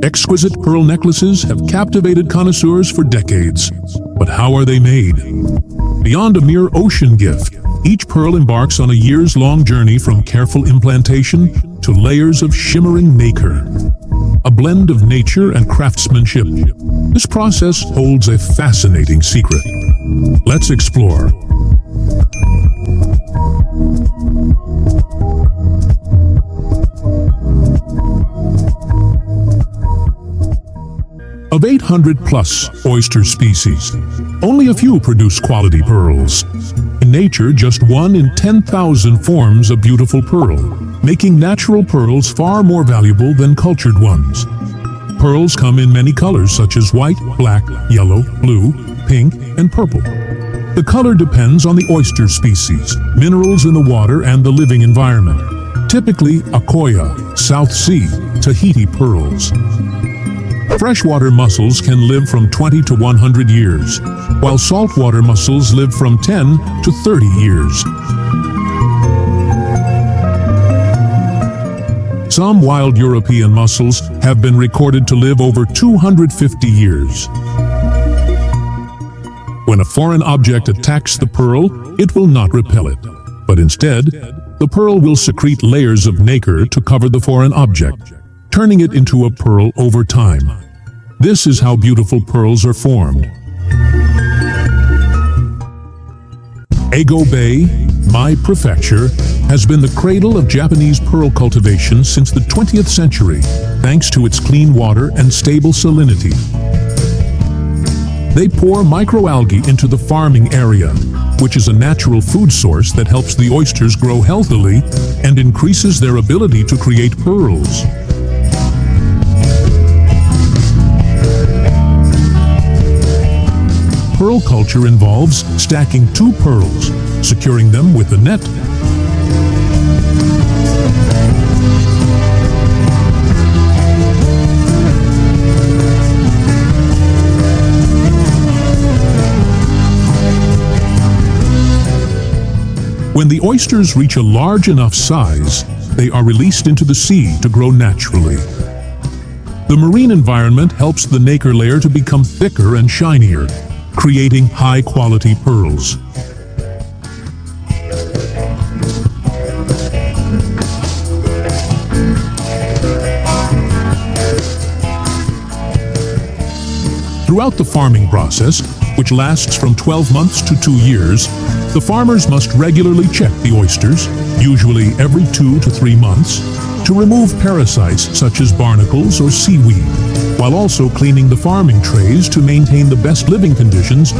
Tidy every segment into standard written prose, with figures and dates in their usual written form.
Exquisite pearl necklaces have captivated connoisseurs for decades. But how are they made? Beyond a mere ocean gift, each pearl embarks on a years-long journey from careful implantation to layers of shimmering nacre. A blend of nature and craftsmanship. This process holds a fascinating secret. Let's explore. Of 800-plus oyster species, only a few produce quality pearls. In nature, just 1 in 10,000 forms a beautiful pearl, making natural pearls far more valuable than cultured ones. Pearls come in many colors such as white, black, yellow, blue, pink, and purple. The color depends on the oyster species, minerals in the water, and the living environment. Typically, Akoya, South Sea, Tahiti pearls. Freshwater mussels can live from 20 to 100 years, while saltwater mussels live from 10 to 30 years. Some wild European mussels have been recorded to live over 250 years. When a foreign object attacks the pearl, it will not repel it, but instead, the pearl will secrete layers of nacre to cover the foreign object, turning it into a pearl over time. This is how beautiful pearls are formed. Ego Bay, my prefecture, has been the cradle of Japanese pearl cultivation since the 20th century, thanks to its clean water and stable salinity. They pour microalgae into the farming area, which is a natural food source that helps the oysters grow healthily and increases their ability to create pearls. Pearl culture involves stacking 2 pearls, securing them with a net. When the oysters reach a large enough size, they are released into the sea to grow naturally. The marine environment helps the nacre layer to become thicker and shinier, creating high-quality pearls. Throughout the farming process, which lasts from 12 months to 2 years, the farmers must regularly check the oysters, usually every 2 to 3 months, to remove parasites such as barnacles or seaweed, while also cleaning the farming trays to maintain the best living conditions.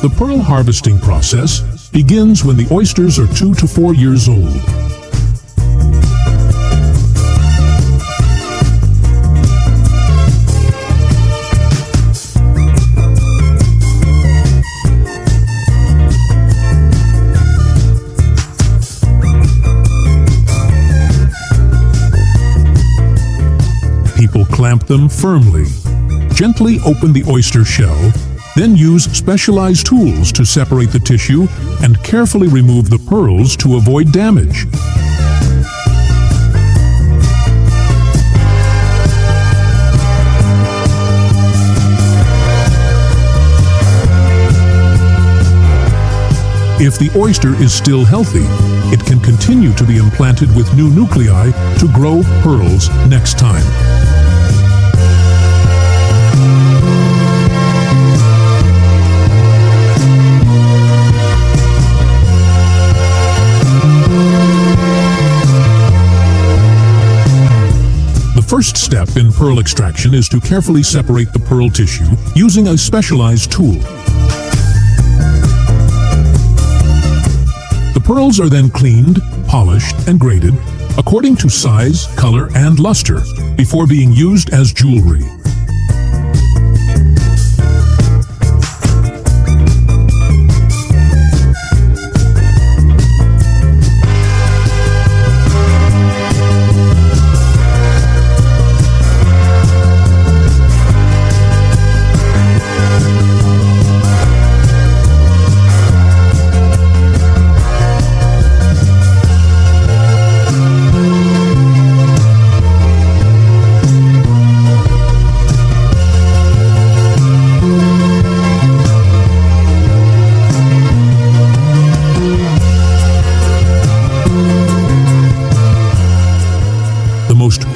The pearl harvesting process begins when the oysters are 2 to 4 years old. People clamp them firmly, gently open the oyster shell, then use specialized tools to separate the tissue and carefully remove the pearls to avoid damage. If the oyster is still healthy, it can continue to be implanted with new nuclei to grow pearls next time. The first step in pearl extraction is to carefully separate the pearl tissue using a specialized tool. The pearls are then cleaned, polished, and graded according to size, color, and luster before being used as jewelry.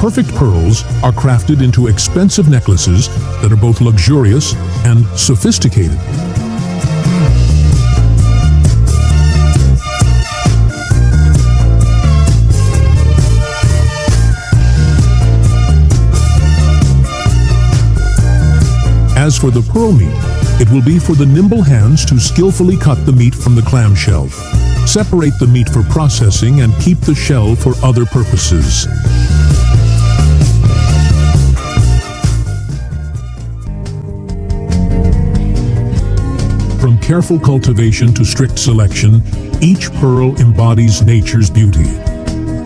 perfect pearls are crafted into expensive necklaces that are both luxurious and sophisticated. As for the pearl meat, it will be for the nimble hands to skillfully cut the meat from the clamshell. Separate the meat for processing and keep the shell for other purposes. From careful cultivation to strict selection, each pearl embodies nature's beauty.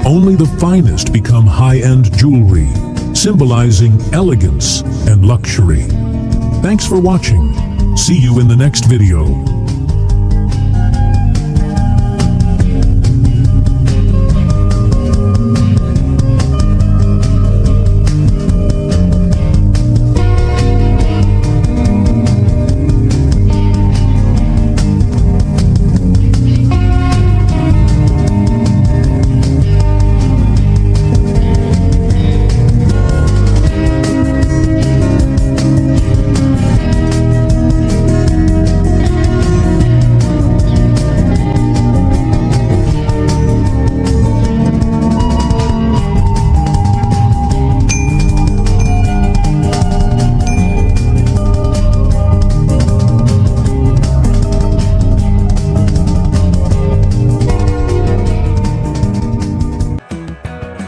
Only the finest become high-end jewelry, symbolizing elegance and luxury. Thanks for watching. See you in the next video.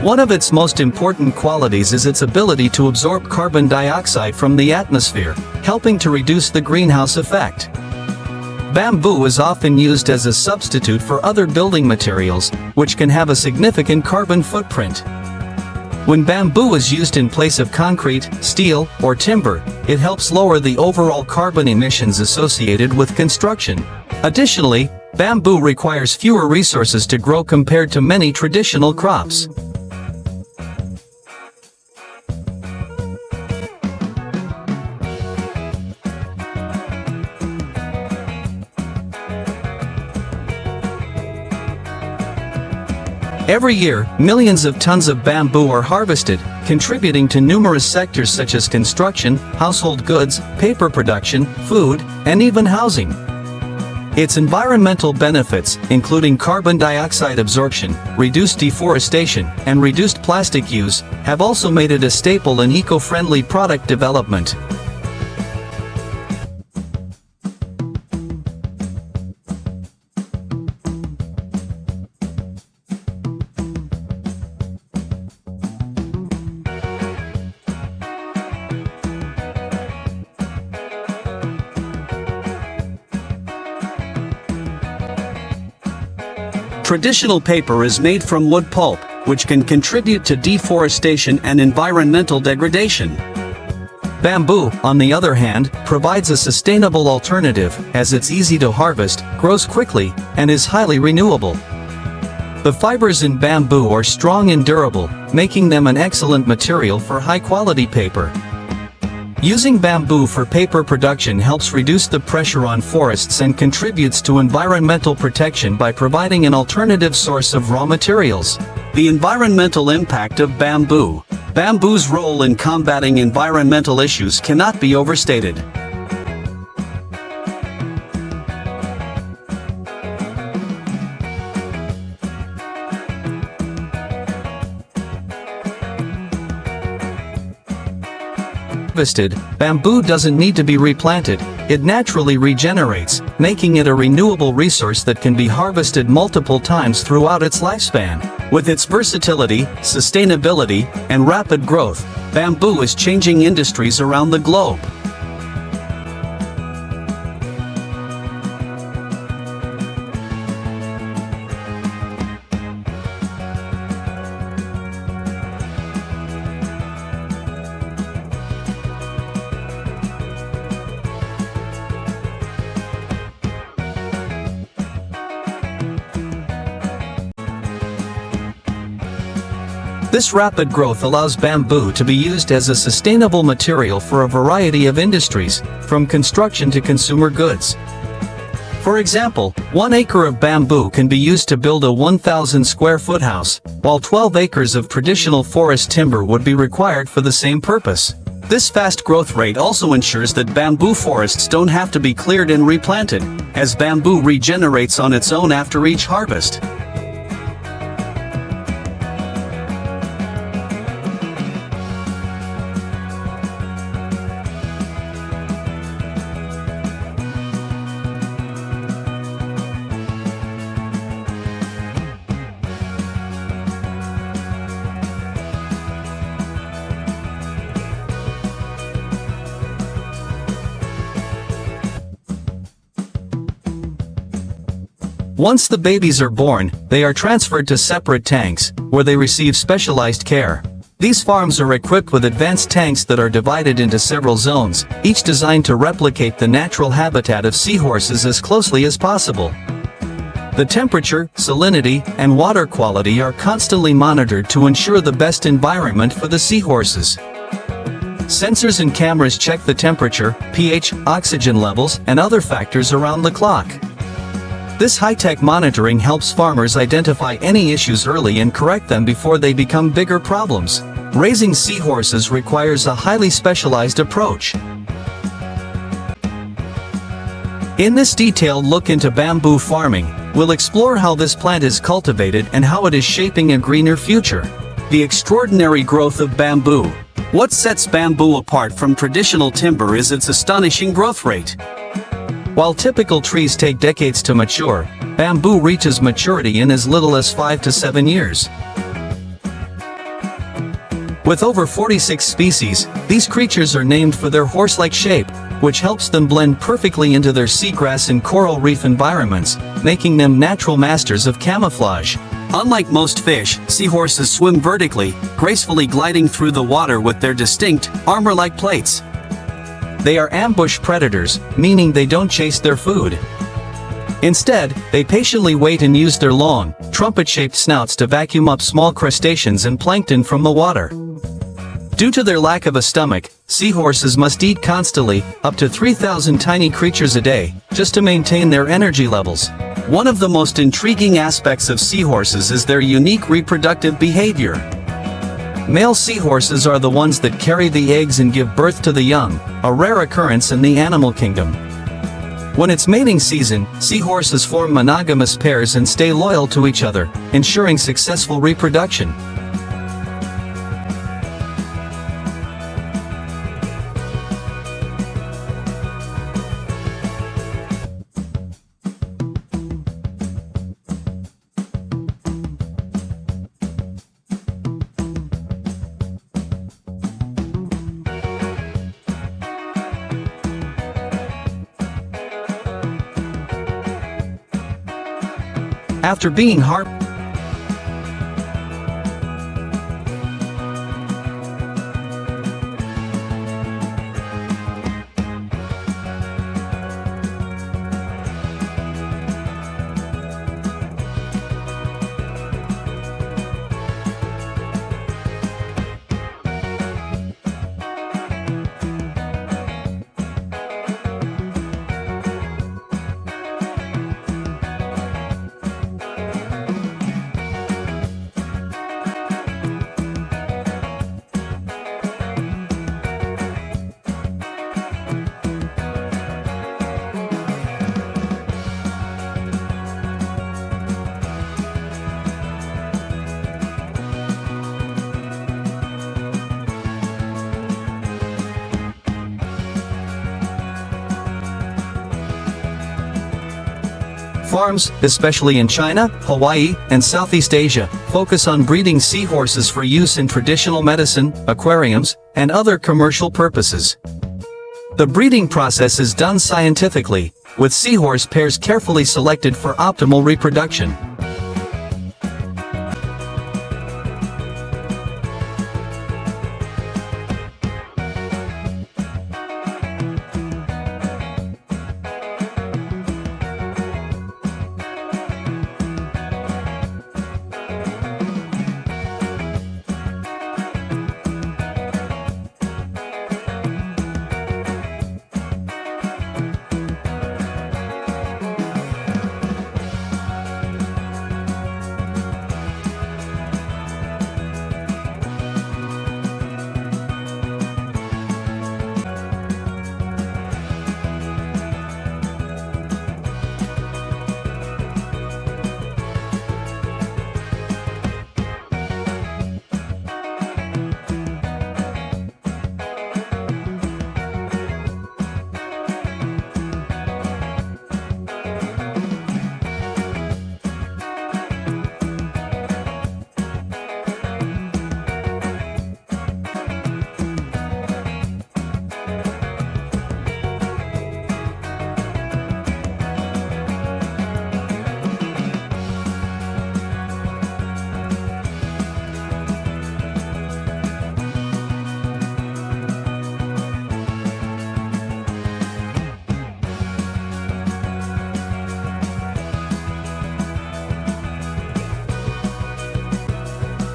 One of its most important qualities is its ability to absorb carbon dioxide from the atmosphere, helping to reduce the greenhouse effect. Bamboo is often used as a substitute for other building materials, which can have a significant carbon footprint. When bamboo is used in place of concrete, steel, or timber, it helps lower the overall carbon emissions associated with construction. Additionally, bamboo requires fewer resources to grow compared to many traditional crops. Every year, millions of tons of bamboo are harvested, contributing to numerous sectors such as construction, household goods, paper production, food, and even housing. Its environmental benefits, including carbon dioxide absorption, reduced deforestation, and reduced plastic use, have also made it a staple in eco-friendly product development. Traditional paper is made from wood pulp, which can contribute to deforestation and environmental degradation. Bamboo, on the other hand, provides a sustainable alternative, as it's easy to harvest, grows quickly, and is highly renewable. The fibers in bamboo are strong and durable, making them an excellent material for high-quality paper. Using bamboo for paper production helps reduce the pressure on forests and contributes to environmental protection by providing an alternative source of raw materials. The environmental impact of bamboo. Bamboo's role in combating environmental issues cannot be overstated. Harvested, bamboo doesn't need to be replanted, it naturally regenerates, making it a renewable resource that can be harvested multiple times throughout its lifespan. With its versatility, sustainability, and rapid growth, bamboo is changing industries around the globe. This rapid growth allows bamboo to be used as a sustainable material for a variety of industries, from construction to consumer goods. For example, 1 acre of bamboo can be used to build a 1,000 square foot house, while 12 acres of traditional forest timber would be required for the same purpose. This fast growth rate also ensures that bamboo forests don't have to be cleared and replanted, as bamboo regenerates on its own after each harvest. Once the babies are born, they are transferred to separate tanks, where they receive specialized care. These farms are equipped with advanced tanks that are divided into several zones, each designed to replicate the natural habitat of seahorses as closely as possible. The temperature, salinity, and water quality are constantly monitored to ensure the best environment for the seahorses. Sensors and cameras check the temperature, pH, oxygen levels, and other factors around the clock. This high-tech monitoring helps farmers identify any issues early and correct them before they become bigger problems. Raising seahorses requires a highly specialized approach. In this detailed look into bamboo farming, we'll explore how this plant is cultivated and how it is shaping a greener future. The extraordinary growth of bamboo. What sets bamboo apart from traditional timber is its astonishing growth rate. While typical trees take decades to mature, bamboo reaches maturity in as little as 5 to 7 years. With over 46 species, these creatures are named for their horse-like shape, which helps them blend perfectly into their seagrass and coral reef environments, making them natural masters of camouflage. Unlike most fish, seahorses swim vertically, gracefully gliding through the water with their distinct, armor-like plates. They are ambush predators, meaning they don't chase their food. Instead, they patiently wait and use their long, trumpet-shaped snouts to vacuum up small crustaceans and plankton from the water. Due to their lack of a stomach, seahorses must eat constantly, up to 3,000 tiny creatures a day, just to maintain their energy levels. One of the most intriguing aspects of seahorses is their unique reproductive behavior. Male seahorses are the ones that carry the eggs and give birth to the young, a rare occurrence in the animal kingdom. When it's mating season, seahorses form monogamous pairs and stay loyal to each other, ensuring successful reproduction. After being farms, especially in China, Hawaii, and Southeast Asia, focus on breeding seahorses for use in traditional medicine, aquariums, and other commercial purposes. The breeding process is done scientifically, with seahorse pairs carefully selected for optimal reproduction.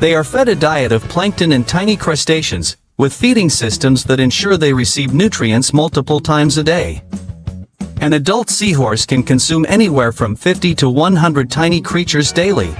They are fed a diet of plankton and tiny crustaceans, with feeding systems that ensure they receive nutrients multiple times a day. An adult seahorse can consume anywhere from 50 to 100 tiny creatures daily,